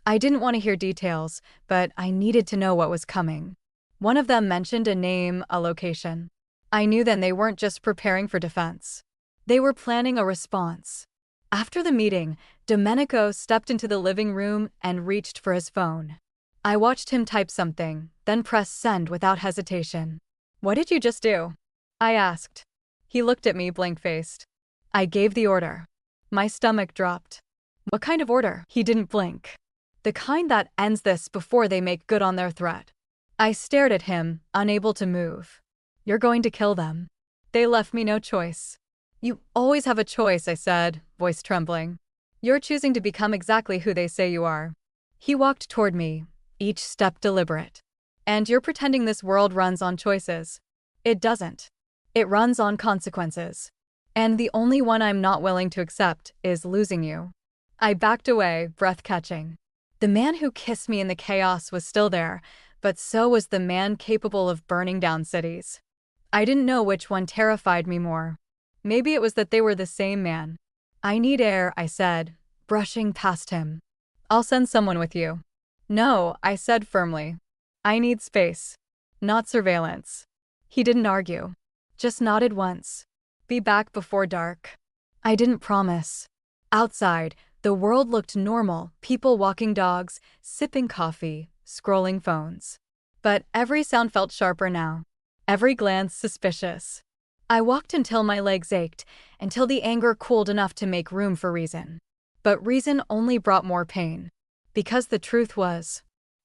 I didn't want to hear details, but I needed to know what was coming. One of them mentioned a name, a location. I knew then they weren't just preparing for defense. They were planning a response. After the meeting, Domenico stepped into the living room and reached for his phone. I watched him type something, then press send without hesitation. "What did you just do?" I asked. He looked at me blank-faced. "I gave the order." My stomach dropped. "What kind of order?" He didn't blink. "The kind that ends this before they make good on their threat." I stared at him, unable to move. "You're going to kill them. They left me no choice." "You always have a choice," I said, voice trembling. "You're choosing to become exactly who they say you are." He walked toward me, each step deliberate. "And you're pretending this world runs on choices. It doesn't. It runs on consequences. And the only one I'm not willing to accept is losing you." I backed away, breath catching. The man who kissed me in the chaos was still there, but so was the man capable of burning down cities. I didn't know which one terrified me more. Maybe it was that they were the same man. "I need air," I said, brushing past him. "I'll send someone with you." "No," I said firmly. "I need space. Not surveillance." He didn't argue. Just nodded once. "Be back before dark." I didn't promise. Outside, the world looked normal, people walking dogs, sipping coffee, scrolling phones. But every sound felt sharper now. Every glance suspicious. I walked until my legs ached, until the anger cooled enough to make room for reason. But reason only brought more pain. Because the truth was,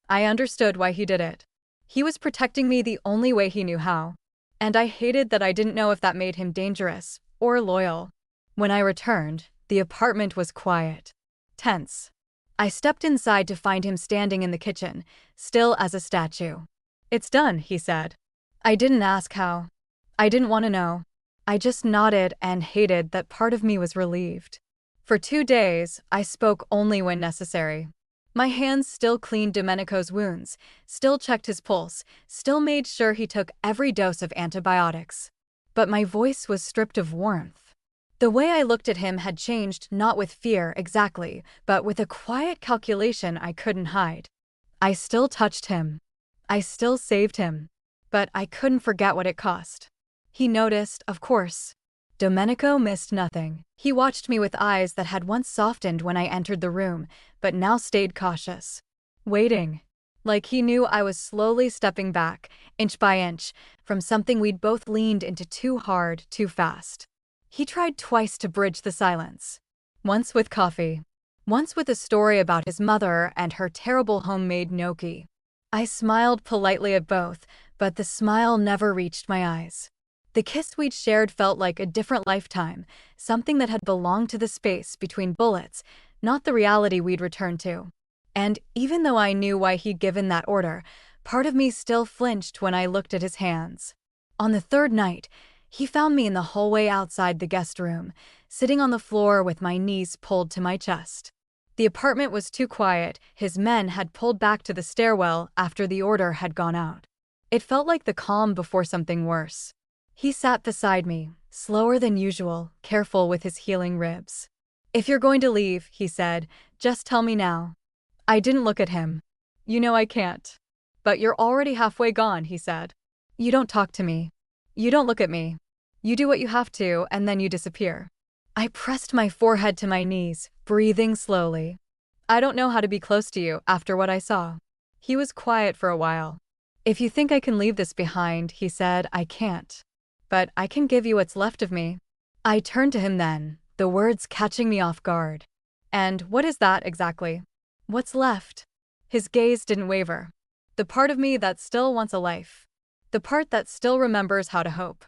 I understood why he did it. He was protecting me the only way he knew how. And I hated that I didn't know if that made him dangerous or loyal. When I returned, the apartment was quiet, tense. I stepped inside to find him standing in the kitchen, still as a statue. "It's done," he said. I didn't ask how. I didn't want to know. I just nodded and hated that part of me was relieved. For 2 days, I spoke only when necessary. My hands still cleaned Domenico's wounds, still checked his pulse, still made sure he took every dose of antibiotics. But my voice was stripped of warmth. The way I looked at him had changed, not with fear exactly, but with a quiet calculation I couldn't hide. I still touched him. I still saved him. But I couldn't forget what it cost. He noticed, of course. Domenico missed nothing. He watched me with eyes that had once softened when I entered the room, but now stayed cautious. Waiting. Like he knew I was slowly stepping back, inch by inch, from something we'd both leaned into too hard, too fast. He tried twice to bridge the silence. Once with coffee. Once with a story about his mother and her terrible homemade gnocchi. I smiled politely at both, but the smile never reached my eyes. The kiss we'd shared felt like a different lifetime, something that had belonged to the space between bullets, not the reality we'd returned to. And even though I knew why he'd given that order, part of me still flinched when I looked at his hands. On the third night, he found me in the hallway outside the guest room, sitting on the floor with my knees pulled to my chest. The apartment was too quiet. His men had pulled back to the stairwell after the order had gone out. It felt like the calm before something worse. He sat beside me, slower than usual, careful with his healing ribs. "If you're going to leave," he said, "just tell me now." I didn't look at him. "You know I can't." "But you're already halfway gone," he said. "You don't talk to me. You don't look at me. You do what you have to, and then you disappear." I pressed my forehead to my knees, breathing slowly. "I don't know how to be close to you after what I saw." He was quiet for a while. "If you think I can leave this behind," he said, "I can't. But I can give you what's left of me." I turned to him then, the words catching me off guard. "And what is that exactly? What's left?" His gaze didn't waver. "The part of me that still wants a life. The part that still remembers how to hope.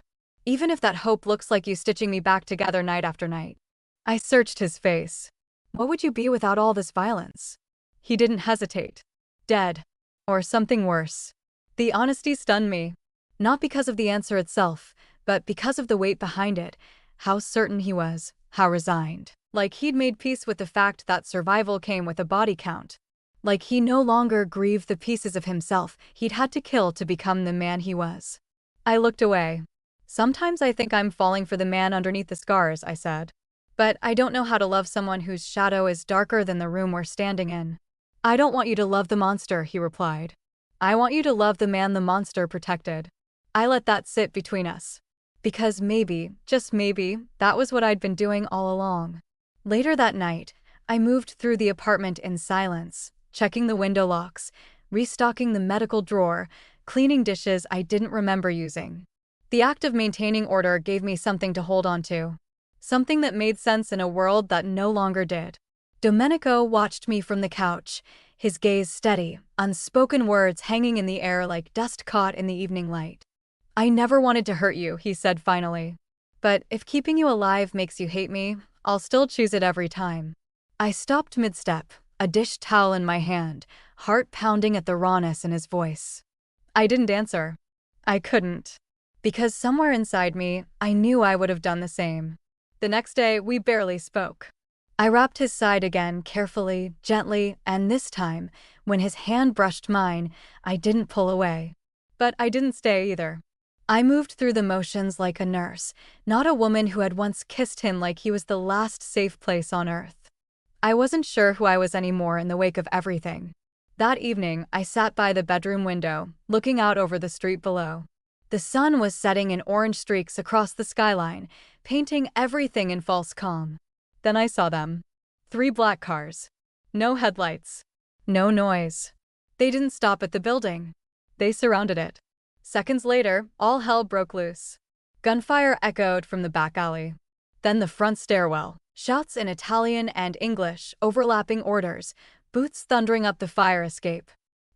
Even if that hope looks like you stitching me back together night after night." I searched his face. "What would you be without all this violence?" He didn't hesitate. "Dead. Or something worse." The honesty stunned me. Not because of the answer itself, but because of the weight behind it, how certain he was, how resigned. Like he'd made peace with the fact that survival came with a body count. Like he no longer grieved the pieces of himself he'd had to kill to become the man he was. I looked away. "Sometimes I think I'm falling for the man underneath the scars," I said. "But I don't know how to love someone whose shadow is darker than the room we're standing in." "I don't want you to love the monster," he replied. "I want you to love the man the monster protected." I let that sit between us. Because maybe, just maybe, that was what I'd been doing all along. Later that night, I moved through the apartment in silence, checking the window locks, restocking the medical drawer, cleaning dishes I didn't remember using. The act of maintaining order gave me something to hold on to. Something that made sense in a world that no longer did. Domenico watched me from the couch, his gaze steady, unspoken words hanging in the air like dust caught in the evening light. "I never wanted to hurt you," he said finally. "But if keeping you alive makes you hate me, I'll still choose it every time." I stopped mid-step, a dish towel in my hand, heart pounding at the rawness in his voice. I didn't answer. I couldn't. Because somewhere inside me, I knew I would have done the same. The next day, we barely spoke. I wrapped his side again, carefully, gently, and this time, when his hand brushed mine, I didn't pull away. But I didn't stay either. I moved through the motions like a nurse, not a woman who had once kissed him like he was the last safe place on earth. I wasn't sure who I was anymore in the wake of everything. That evening, I sat by the bedroom window, looking out over the street below. The sun was setting in orange streaks across the skyline, painting everything in false calm. Then I saw them. 3 black cars. No headlights. No noise. They didn't stop at the building. They surrounded it. Seconds later, all hell broke loose. Gunfire echoed from the back alley. Then the front stairwell. Shouts in Italian and English, overlapping orders, boots thundering up the fire escape.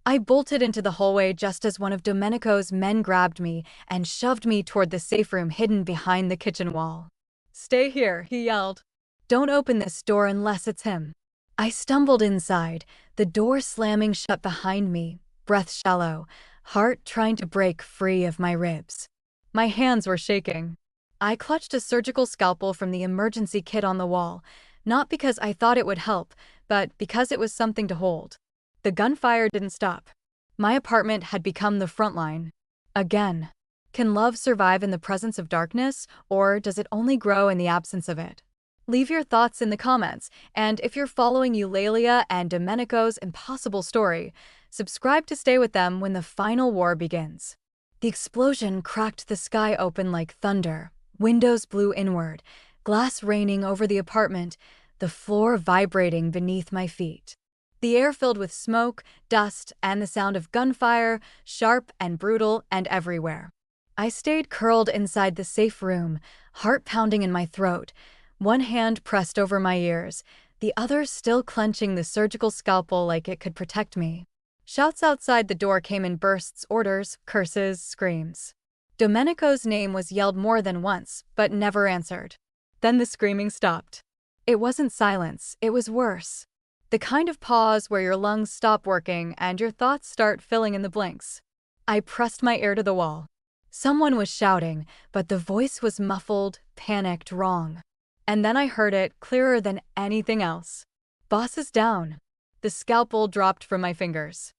I bolted into the hallway just as one of Domenico's men grabbed me and shoved me toward the safe room hidden behind the kitchen wall. "Stay here," he yelled. "Don't open this door unless it's him." I stumbled inside, the door slamming shut behind me, breath shallow, heart trying to break free of my ribs. My hands were shaking. I clutched a surgical scalpel from the emergency kit on the wall, not because I thought it would help, but because it was something to hold. The gunfire didn't stop. My apartment had become the front line. Again. Can love survive in the presence of darkness, or does it only grow in the absence of it? Leave your thoughts in the comments, and if you're following Eulalia and Domenico's impossible story, subscribe to stay with them when the final war begins. The explosion cracked the sky open like thunder. Windows blew inward, glass raining over the apartment, the floor vibrating beneath my feet. The air filled with smoke, dust, and the sound of gunfire, sharp and brutal and everywhere. I stayed curled inside the safe room, heart pounding in my throat, one hand pressed over my ears, the other still clenching the surgical scalpel like it could protect me. Shouts outside the door came in bursts, orders, curses, screams. Domenico's name was yelled more than once, but never answered. Then the screaming stopped. It wasn't silence, it was worse. The kind of pause where your lungs stop working and your thoughts start filling in the blanks. I pressed my ear to the wall. Someone was shouting, but the voice was muffled, panicked, wrong. And then I heard it clearer than anything else. "Boss is down." The scalpel dropped from my fingers.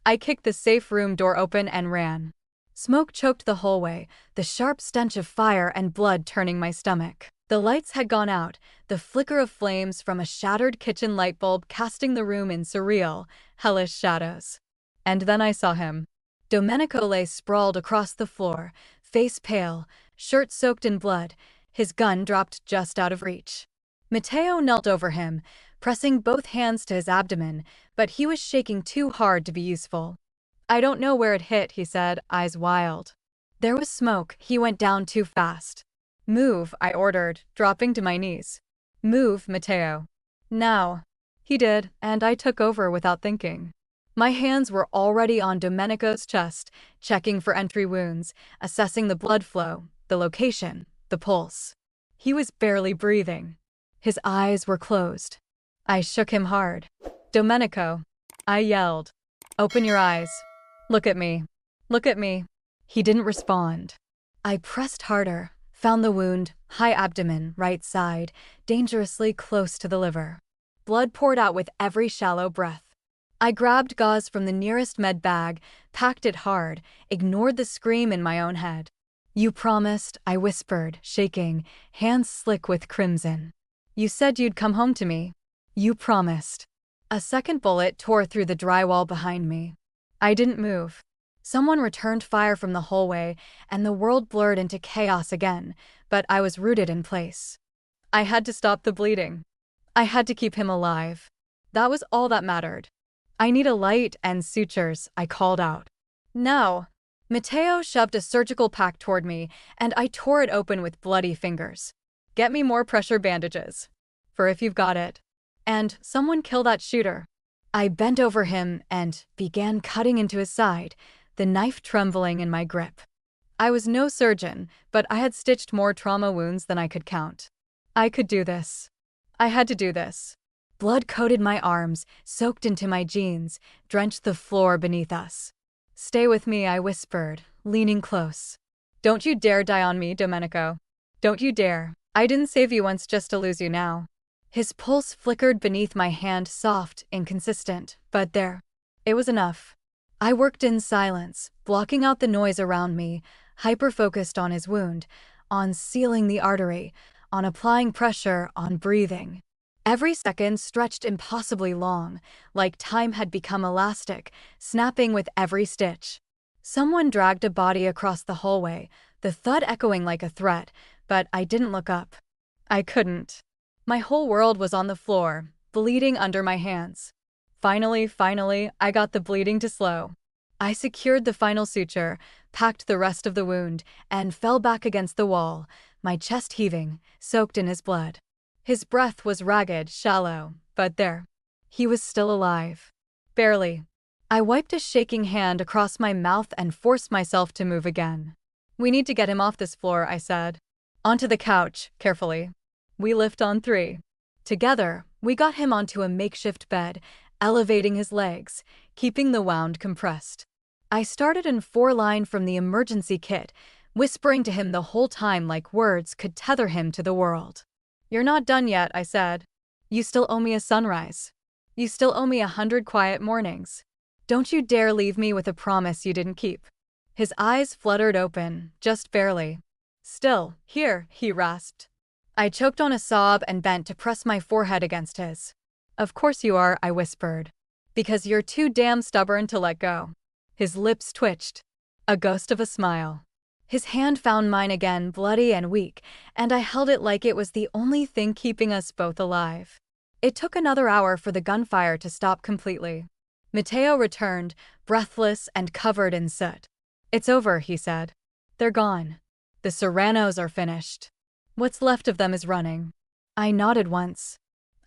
I kicked the safe room door open and ran. Smoke choked the hallway, the sharp stench of fire and blood turning my stomach. The lights had gone out, the flicker of flames from a shattered kitchen light bulb casting the room in surreal, hellish shadows. And then I saw him. Domenico lay sprawled across the floor, face pale, shirt soaked in blood, his gun dropped just out of reach. Matteo knelt over him, pressing both hands to his abdomen, but he was shaking too hard to be useful. "I don't know where it hit," he said, eyes wild. There was smoke, he went down too fast. "Move," I ordered, dropping to my knees. "Move, Matteo." "Now." He did, and I took over without thinking. My hands were already on Domenico's chest, checking for entry wounds, assessing the blood flow, the location, the pulse. He was barely breathing. His eyes were closed. I shook him hard. "Domenico," I yelled. "Open your eyes. Look at me. Look at me." He didn't respond. I pressed harder, found the wound, high abdomen, right side, dangerously close to the liver. Blood poured out with every shallow breath. I grabbed gauze from the nearest med bag, packed it hard, ignored the scream in my own head. "You promised," I whispered, shaking, hands slick with crimson. "You said you'd come home to me. You promised." A second bullet tore through the drywall behind me. I didn't move. Someone returned fire from the hallway, and the world blurred into chaos again, but I was rooted in place. I had to stop the bleeding. I had to keep him alive. That was all that mattered. "I need a light and sutures," I called out. "No." Matteo shoved a surgical pack toward me, and I tore it open with bloody fingers. "Get me more pressure bandages. For if you've got it. And someone kill that shooter." I bent over him and began cutting into his side, the knife trembling in my grip. I was no surgeon, but I had stitched more trauma wounds than I could count. I could do this. I had to do this. Blood coated my arms, soaked into my jeans, drenched the floor beneath us. "Stay with me," I whispered, leaning close. "Don't you dare die on me, Domenico. Don't you dare. I didn't save you once just to lose you now." His pulse flickered beneath my hand, soft, inconsistent, but there. It was enough. I worked in silence, blocking out the noise around me, hyper-focused on his wound, on sealing the artery, on applying pressure, on breathing. Every second stretched impossibly long, like time had become elastic, snapping with every stitch. Someone dragged a body across the hallway, the thud echoing like a threat, but I didn't look up. I couldn't. My whole world was on the floor, bleeding under my hands. Finally, I got the bleeding to slow. I secured the final suture, packed the rest of the wound, and fell back against the wall, my chest heaving, soaked in his blood. His breath was ragged, shallow, but there. He was still alive. Barely. I wiped a shaking hand across my mouth and forced myself to move again. "We need to get him off this floor," I said. "Onto the couch," carefully. We lift on 3. Together, we got him onto a makeshift bed, elevating his legs, keeping the wound compressed. I started in 4-line from the emergency kit, whispering to him the whole time like words could tether him to the world. "You're not done yet," I said. "You still owe me a sunrise." You still owe me 100 quiet mornings. Don't you dare leave me with a promise you didn't keep. His eyes fluttered open, just barely. Still, here, he rasped. I choked on a sob and bent to press my forehead against his. Of course you are, I whispered. Because you're too damn stubborn to let go. His lips twitched. A ghost of a smile. His hand found mine again, bloody and weak, and I held it like it was the only thing keeping us both alive. It took another hour for the gunfire to stop completely. Matteo returned, breathless and covered in soot. It's over, he said. They're gone. The Serranos are finished. What's left of them is running. I nodded once.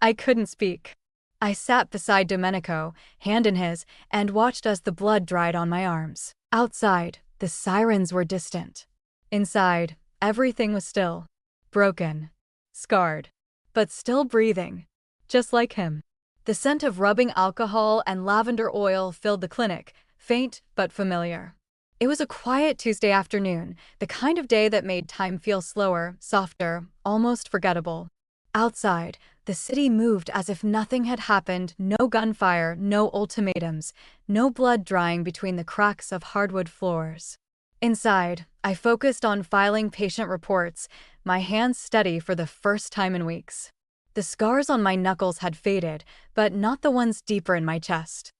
I couldn't speak. I sat beside Domenico, hand in his, and watched as the blood dried on my arms. Outside, the sirens were distant. Inside, everything was still. Broken. Scarred. But still breathing. Just like him. The scent of rubbing alcohol and lavender oil filled the clinic, faint but familiar. It was a quiet Tuesday afternoon, the kind of day that made time feel slower, softer, almost forgettable. Outside, the city moved as if nothing had happened, no gunfire, no ultimatums, no blood drying between the cracks of hardwood floors. Inside, I focused on filing patient reports, my hands steady for the first time in weeks. The scars on my knuckles had faded, but not the ones deeper in my chest.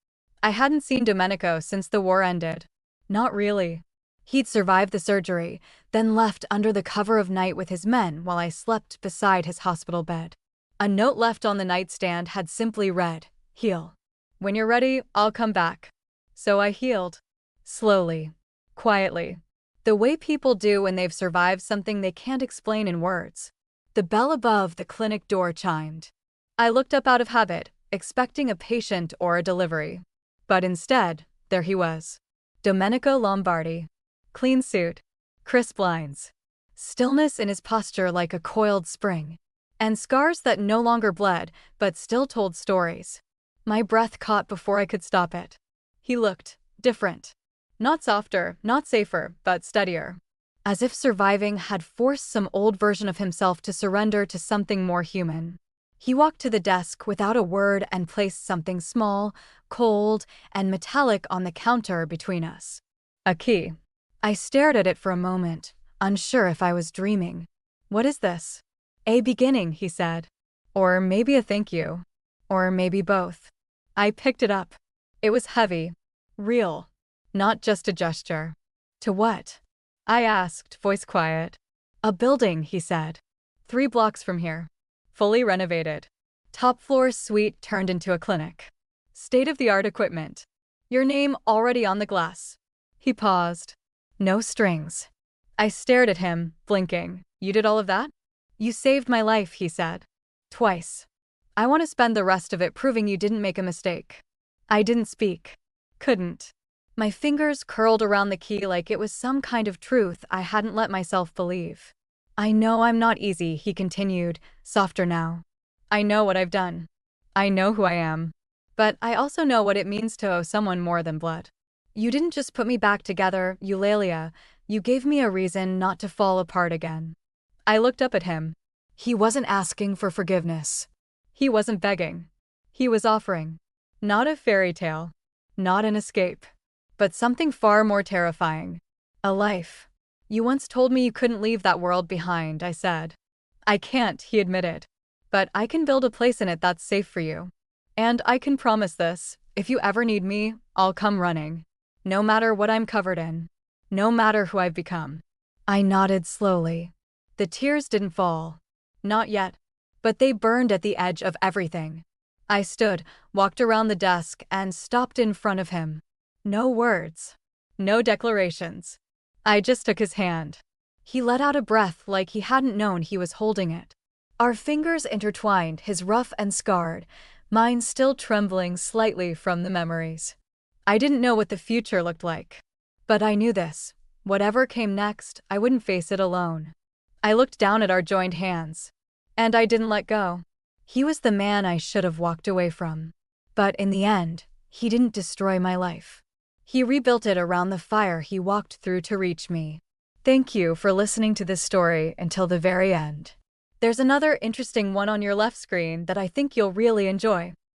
I hadn't seen Domenico since the war ended. Not really. He'd survived the surgery, then left under the cover of night with his men while I slept beside his hospital bed. A note left on the nightstand had simply read, "Heal. When you're ready, I'll come back." So I healed. Slowly. Quietly. The way people do when they've survived something they can't explain in words. The bell above the clinic door chimed. I looked up out of habit, expecting a patient or a delivery. But instead, there he was. Domenico Lombardi. Clean suit. Crisp lines. Stillness in his posture like a coiled spring. And scars that no longer bled, but still told stories. My breath caught before I could stop it. He looked different. Not softer, not safer, but steadier. As if surviving had forced some old version of himself to surrender to something more human. He walked to the desk without a word and placed something small, cold, and metallic on the counter between us. A key. I stared at it for a moment, unsure if I was dreaming. What is this? A beginning, he said. Or maybe a thank you. Or maybe both. I picked it up. It was heavy. Real. Not just a gesture. To what? I asked, voice quiet. A building, he said. 3 blocks from here. Fully renovated. Top floor suite turned into a clinic. State-of-the-art equipment. Your name already on the glass. He paused. No strings. I stared at him, blinking. You did all of that? You saved my life, he said. Twice. I want to spend the rest of it proving you didn't make a mistake. I didn't speak. Couldn't. My fingers curled around the key like it was some kind of truth I hadn't let myself believe. I know I'm not easy, he continued, softer now. I know what I've done. I know who I am. But I also know what it means to owe someone more than blood. You didn't just put me back together, Eulalia. You gave me a reason not to fall apart again. I looked up at him. He wasn't asking for forgiveness. He wasn't begging. He was offering. Not a fairy tale. Not an escape. But something far more terrifying. A life. You once told me you couldn't leave that world behind, I said. I can't, he admitted. But I can build a place in it that's safe for you. And I can promise this, if you ever need me, I'll come running. No matter what I'm covered in. No matter who I've become. I nodded slowly. The tears didn't fall. Not yet. But they burned at the edge of everything. I stood, walked around the desk, and stopped in front of him. No words. No declarations. I just took his hand. He let out a breath like he hadn't known he was holding it. Our fingers intertwined, his rough and scarred, mine still trembling slightly from the memories. I didn't know what the future looked like. But I knew this. Whatever came next, I wouldn't face it alone. I looked down at our joined hands. And I didn't let go. He was the man I should have walked away from. But in the end, he didn't destroy my life. He rebuilt it around the fire he walked through to reach me. Thank you for listening to this story until the very end. There's another interesting one on your left screen that I think you'll really enjoy.